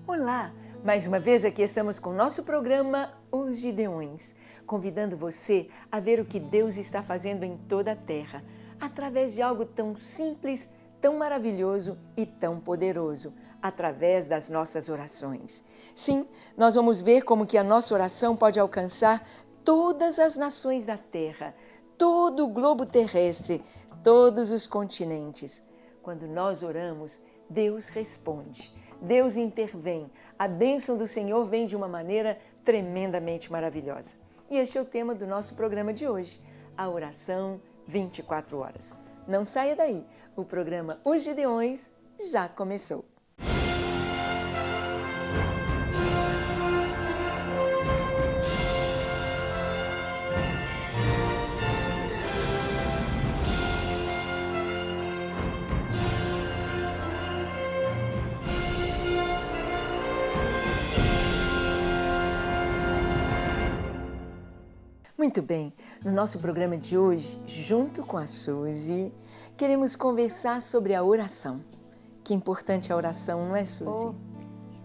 Olá! Mais uma vez aqui estamos com o nosso programa Os Gideões, convidando você a ver o que Deus está fazendo em toda a terra, através de algo tão simples, tão maravilhoso e tão poderoso, através das nossas orações. Sim, nós vamos ver como que a nossa oração pode alcançar todas as nações da terra, todo o globo terrestre, todos os continentes. Quando nós oramos, Deus responde. Deus intervém, a bênção do Senhor vem de uma maneira tremendamente maravilhosa. E este é o tema do nosso programa de hoje, a oração 24 horas. Não saia daí, o programa Os Gideões já começou. Muito bem, no nosso programa de hoje, junto com a Suzy, queremos conversar sobre a oração. Que importante a oração, não é, Suzy?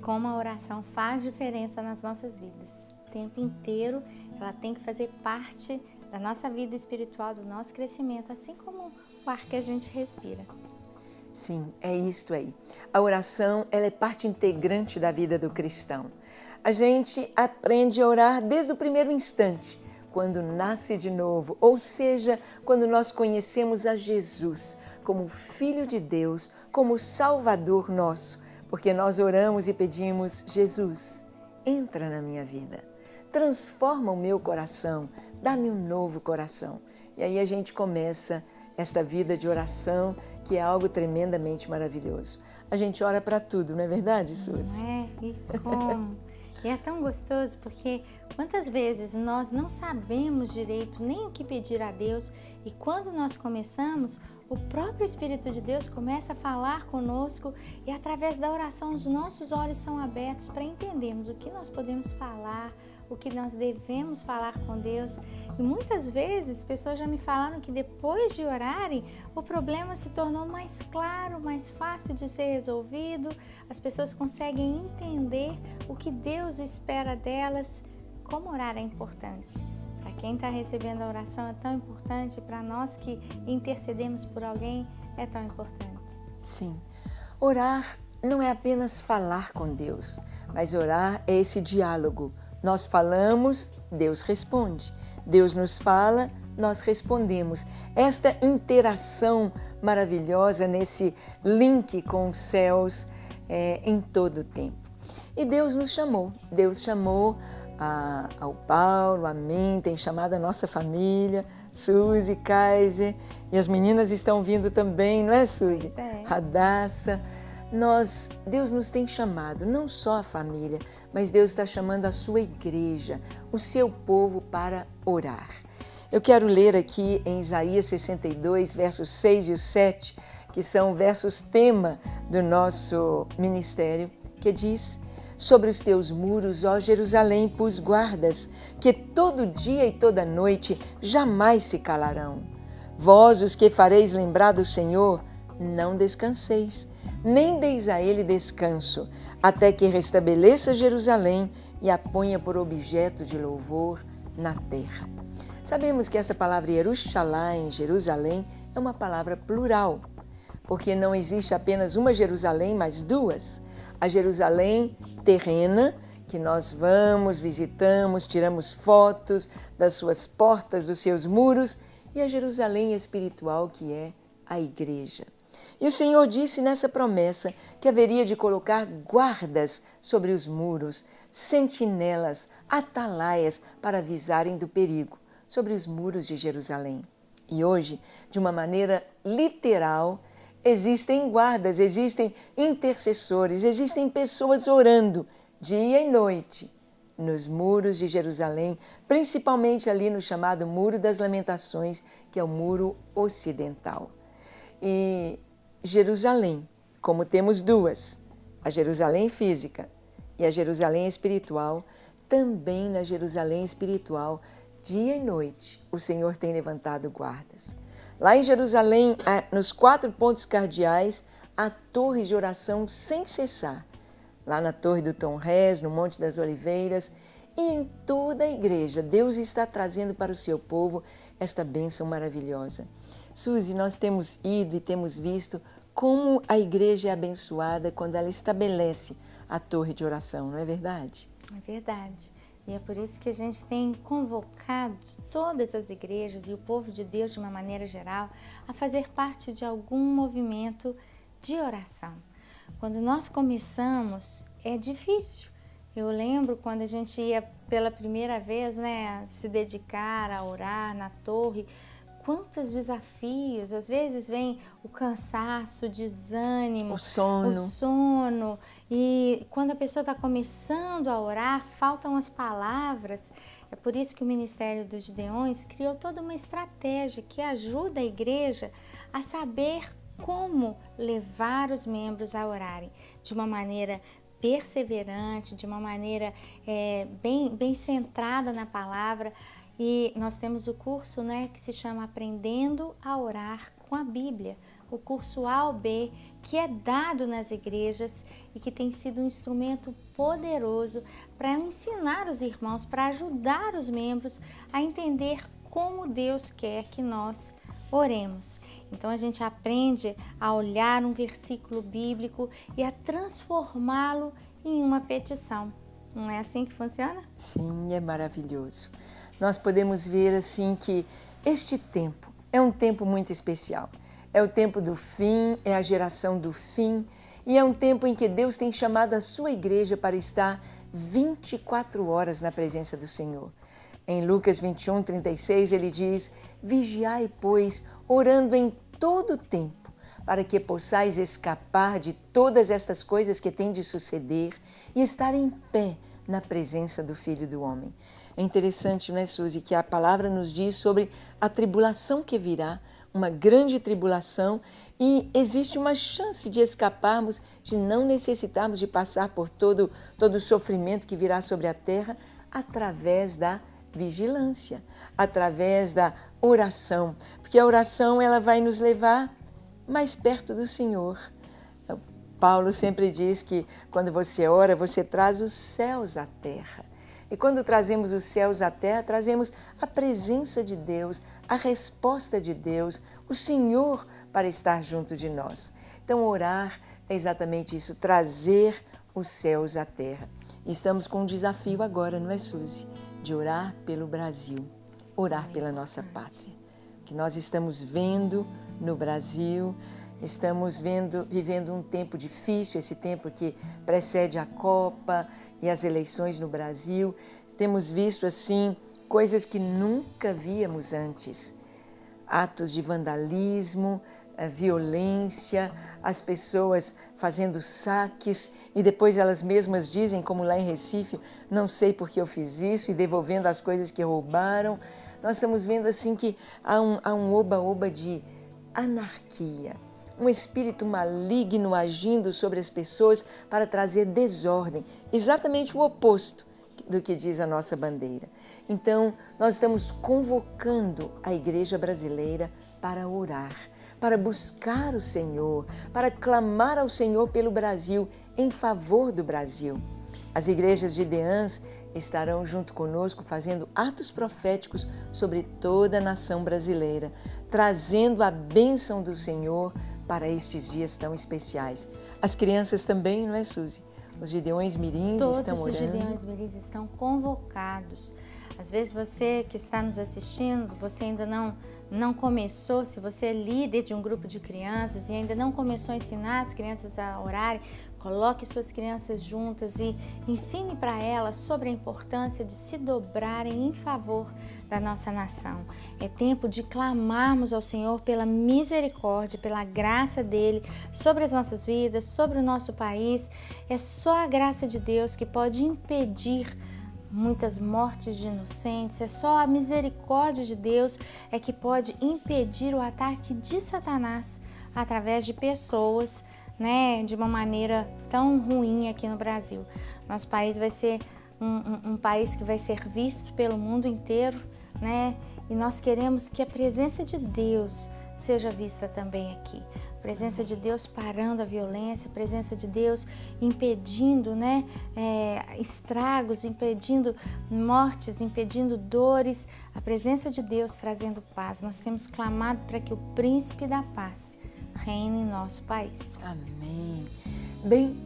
Como a oração faz diferença nas nossas vidas. O tempo inteiro ela tem que fazer parte da nossa vida espiritual, do nosso crescimento, assim como o ar que a gente respira. Sim, é isto aí. A oração, ela é parte integrante da vida do cristão. A gente aprende a orar desde o primeiro instante, quando nasce de novo, ou seja, quando nós conhecemos a Jesus como Filho de Deus, como Salvador nosso, porque nós oramos e pedimos: Jesus, entra na minha vida, transforma o meu coração, dá-me um novo coração. E aí a gente começa esta vida de oração, que é algo tremendamente maravilhoso. A gente ora para tudo, não é verdade, Suzy? E como? E é tão gostoso porque quantas vezes nós não sabemos direito nem o que pedir a Deus e quando nós começamos, o próprio Espírito de Deus começa a falar conosco e através da oração os nossos olhos são abertos para entendermos o que nós podemos falar, o que nós devemos falar com Deus. E muitas vezes pessoas já me falaram que depois de orarem, o problema se tornou mais claro, mais fácil de ser resolvido. As pessoas conseguem entender o que Deus espera delas. Como orar é importante. Para quem está recebendo a oração é tão importante, para nós que intercedemos por alguém é tão importante. Sim, orar não é apenas falar com Deus, mas orar é esse diálogo. Nós falamos, Deus responde. Deus nos fala, nós respondemos. Esta interação maravilhosa nesse link com os céus em todo o tempo. E Deus nos chamou. Deus chamou ao Paulo, a mim, tem chamado a nossa família, Suzy, Kaiser, e as meninas estão vindo também, não é, Suzy? Pois é. Radassa. Deus nos tem chamado, não só a família, mas Deus está chamando a sua igreja, o seu povo para orar. Eu quero ler aqui em Isaías 62, versos 6 e 7, que são versos tema do nosso ministério, que diz: sobre os teus muros, ó Jerusalém, pus guardas, que todo dia e toda noite jamais se calarão. Vós, os que fareis lembrar do Senhor, não descanseis, nem deis a ele descanso, até que restabeleça Jerusalém e a ponha por objeto de louvor na terra. Sabemos que essa palavra Yerushalayim, Jerusalém, é uma palavra plural, porque não existe apenas uma Jerusalém, mas duas. A Jerusalém terrena, que nós vamos, visitamos, tiramos fotos das suas portas, dos seus muros, e a Jerusalém espiritual, que é a igreja. E o Senhor disse nessa promessa que haveria de colocar guardas sobre os muros, sentinelas, atalaias para avisarem do perigo sobre os muros de Jerusalém. E hoje, de uma maneira literal, existem guardas, existem intercessores, existem pessoas orando dia e noite nos muros de Jerusalém, principalmente ali no chamado Muro das Lamentações, que é o muro ocidental. E Jerusalém, como temos duas, a Jerusalém física e a Jerusalém espiritual, também na Jerusalém espiritual, dia e noite, o Senhor tem levantado guardas. Lá em Jerusalém, nos 4 pontos cardeais, há torres de oração sem cessar. lá na Torre do Tom Hess, no Monte das Oliveiras, e em toda a igreja. Deus está trazendo para o seu povo esta bênção maravilhosa. Suzy, nós temos ido e temos visto como a igreja é abençoada quando ela estabelece a torre de oração, não é verdade? É verdade. E é por isso que a gente tem convocado todas as igrejas e o povo de Deus, de uma maneira geral, a fazer parte de algum movimento de oração. Quando nós começamos, é difícil. Eu lembro quando a gente ia pela primeira vez, né, se dedicar a orar na torre, quantos desafios, às vezes vem o cansaço, o desânimo, o sono. E quando a pessoa está começando a orar, faltam as palavras. É por isso que o Ministério dos Gideões criou toda uma estratégia que ajuda a igreja a saber como levar os membros a orarem de uma maneira perseverante, de uma maneira bem centrada na palavra. E nós temos o curso, né, que se chama Aprendendo a Orar com a Bíblia, o curso A ou B, que é dado nas igrejas e que tem sido um instrumento poderoso para ensinar os irmãos, para ajudar os membros a entender como Deus quer que nós oremos. Então a gente aprende a olhar um versículo bíblico e a transformá-lo em uma petição. Não é assim que funciona? Sim, é maravilhoso. Nós podemos ver assim que este tempo é um tempo muito especial. É o tempo do fim, é a geração do fim e é um tempo em que Deus tem chamado a sua igreja para estar 24 horas na presença do Senhor. Em Lucas 21:36 ele diz: vigiai, pois, orando em todo o tempo, para que possais escapar de todas estas coisas que têm de suceder e estar em pé na presença do Filho do Homem. É interessante, não é, Suzy, que a palavra nos diz sobre a tribulação que virá, uma grande tribulação, e existe uma chance de escaparmos, de não necessitarmos de passar por todo o sofrimento que virá sobre a terra, através da vigilância, através da oração, porque a oração ela vai nos levar mais perto do Senhor. Paulo sempre diz que quando você ora, você traz os céus à terra. E quando trazemos os céus à terra, trazemos a presença de Deus, a resposta de Deus, o Senhor para estar junto de nós. Então, orar é exatamente isso, trazer os céus à terra. E estamos com um desafio agora, não é, Suzy? De orar pelo Brasil, orar pela nossa pátria. O que nós estamos vendo no Brasil, estamos vivendo um tempo difícil, esse tempo que precede a Copa e as eleições no Brasil. Temos visto, assim, coisas que nunca víamos antes. Atos de vandalismo, violência, as pessoas fazendo saques e depois elas mesmas dizem, como lá em Recife, não sei por que eu fiz isso, e devolvendo as coisas que roubaram. Nós estamos vendo assim que há um oba-oba de anarquia, um espírito maligno agindo sobre as pessoas para trazer desordem, exatamente o oposto do que diz a nossa bandeira. Então, nós estamos convocando a igreja brasileira para orar, para buscar o Senhor, para clamar ao Senhor pelo Brasil, em favor do Brasil. As igrejas gideãs estarão junto conosco fazendo atos proféticos sobre toda a nação brasileira, trazendo a bênção do Senhor para estes dias tão especiais. As crianças também, não é, Suzy? Os Gideões Mirins estão orando. Todos os Gideões Mirins estão convocados. Às vezes você que está nos assistindo, você ainda não começou, se você é líder de um grupo de crianças e ainda não começou a ensinar as crianças a orarem, coloque suas crianças juntas e ensine para elas sobre a importância de se dobrarem em favor da nossa nação. É tempo de clamarmos ao Senhor pela misericórdia, pela graça dele sobre as nossas vidas, sobre o nosso país. É só a graça de Deus que pode impedir muitas mortes de inocentes, é só a misericórdia de Deus é que pode impedir o ataque de Satanás através de pessoas, né, de uma maneira tão ruim aqui no Brasil. Nosso país vai ser um país que vai ser visto pelo mundo inteiro, né, e nós queremos que a presença de Deus seja vista também aqui. A presença de Deus parando a violência, a presença de Deus impedindo, né, estragos, impedindo mortes, impedindo dores. A presença de Deus trazendo paz. Nós temos clamado para que o Príncipe da Paz reine em nosso país. Amém. Bem,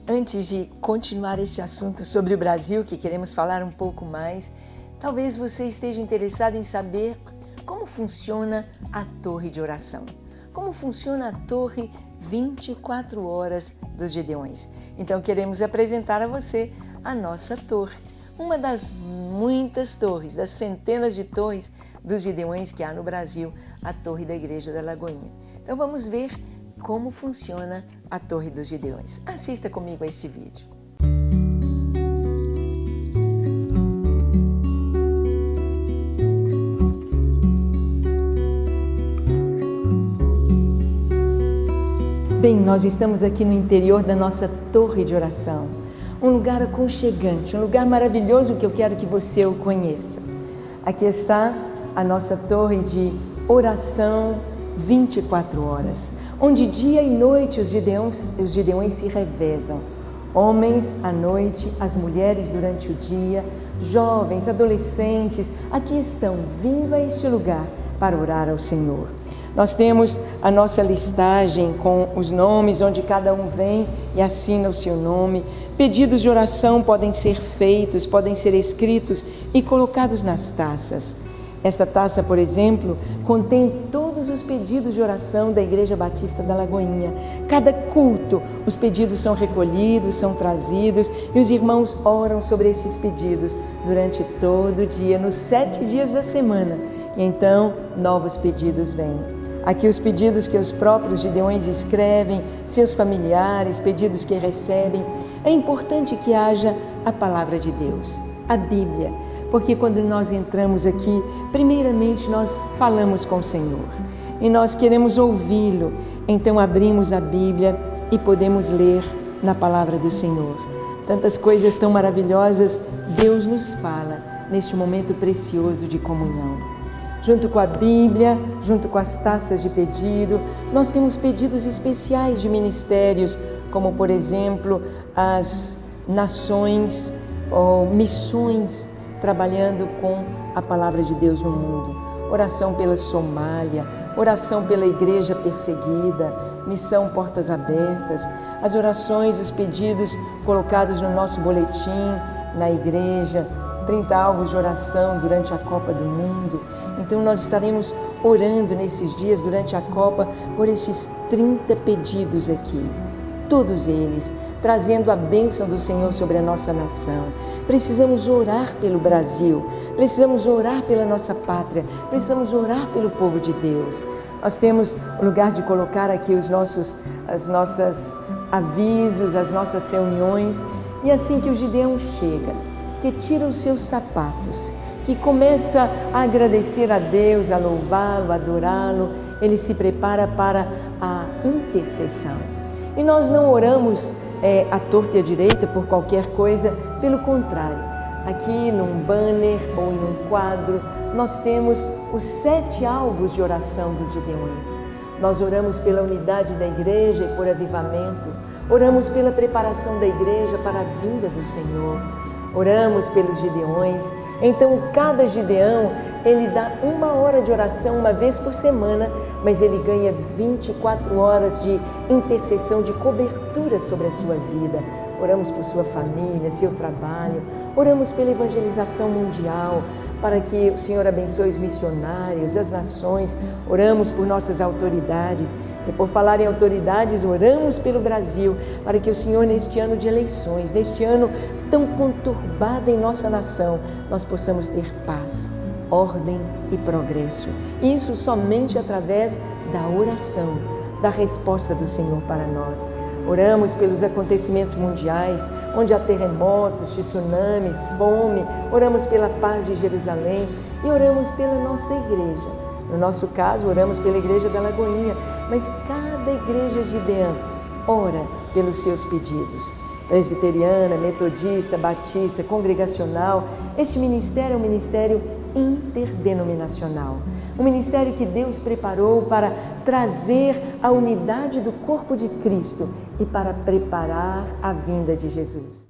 antes de continuar este assunto sobre o Brasil, que queremos falar um pouco mais, talvez você esteja interessado em saber como funciona a torre de oração. Como funciona a torre 24 horas dos Gideões. Então queremos apresentar a você a nossa torre, uma das muitas torres, das centenas de torres dos Gideões que há no Brasil, a torre da Igreja da Lagoinha. Então vamos ver como funciona a torre dos Gideões. Assista comigo a este vídeo. Bem, nós estamos aqui no interior da nossa torre de oração, um lugar aconchegante, um lugar maravilhoso que eu quero que você o conheça. Aqui está a nossa torre de oração 24 horas, onde dia e noite os gideões se revezam. Homens à noite, as mulheres durante o dia, jovens, adolescentes, aqui estão vindo a este lugar para orar ao Senhor. Nós temos a nossa listagem com os nomes, onde cada um vem e assina o seu nome. Pedidos de oração podem ser feitos, podem ser escritos e colocados nas taças. Esta taça, por exemplo, contém todos os pedidos de oração da Igreja Batista da Lagoinha. Cada culto, os pedidos são recolhidos, são trazidos e os irmãos oram sobre esses pedidos durante todo o dia, nos 7 dias da semana. E então, novos pedidos vêm. Aqui os pedidos que os próprios Gideões escrevem, seus familiares, pedidos que recebem. É importante que haja a palavra de Deus, a Bíblia, porque quando nós entramos aqui, primeiramente nós falamos com o Senhor e nós queremos ouvi-lo. Então abrimos a Bíblia e podemos ler na palavra do Senhor. Tantas coisas tão maravilhosas Deus nos fala neste momento precioso de comunhão. Junto com a Bíblia, junto com as taças de pedido, nós temos pedidos especiais de ministérios, como por exemplo as nações ou missões trabalhando com a palavra de Deus no mundo. Oração pela Somália, oração pela igreja perseguida, missão Portas Abertas, as orações, os pedidos colocados no nosso boletim, na igreja, 30 alvos de oração durante a Copa do Mundo. Então nós estaremos orando nesses dias durante a Copa por estes 30 pedidos aqui. Todos eles trazendo a bênção do Senhor sobre a nossa nação. Precisamos orar pelo Brasil, precisamos orar pela nossa pátria, precisamos orar pelo povo de Deus. Nós temos o lugar de colocar aqui os nossos avisos, as nossas reuniões. E assim que o Gideão chega, que tira os seus sapatos, que começa a agradecer a Deus, a louvá-lo, a adorá-lo, ele se prepara para a intercessão. E nós não oramos à torta e à direita por qualquer coisa, pelo contrário. Aqui num banner ou em um quadro, nós temos os 7 alvos de oração dos Gideões. Nós oramos pela unidade da igreja e por avivamento, oramos pela preparação da igreja para a vinda do Senhor. Oramos pelos Gideões. Então cada Gideão, ele dá 1 hora de oração uma vez por semana, mas ele ganha 24 horas de intercessão, de cobertura sobre a sua vida. Oramos por sua família, seu trabalho, oramos pela evangelização mundial, para que o Senhor abençoe os missionários, as nações, oramos por nossas autoridades. E por falar em autoridades, oramos pelo Brasil, para que o Senhor, neste ano de eleições, neste ano tão conturbado em nossa nação, nós possamos ter paz, ordem e progresso. Isso somente através da oração, da resposta do Senhor para nós. Oramos pelos acontecimentos mundiais, onde há terremotos, tsunamis, fome. Oramos pela paz de Jerusalém e oramos pela nossa igreja. No nosso caso, oramos pela Igreja da Lagoinha, mas cada igreja gideã ora pelos seus pedidos. Presbiteriana, metodista, batista, congregacional. Este ministério é um ministério interdenominacional. Um ministério que Deus preparou para trazer a unidade do corpo de Cristo e para preparar a vinda de Jesus.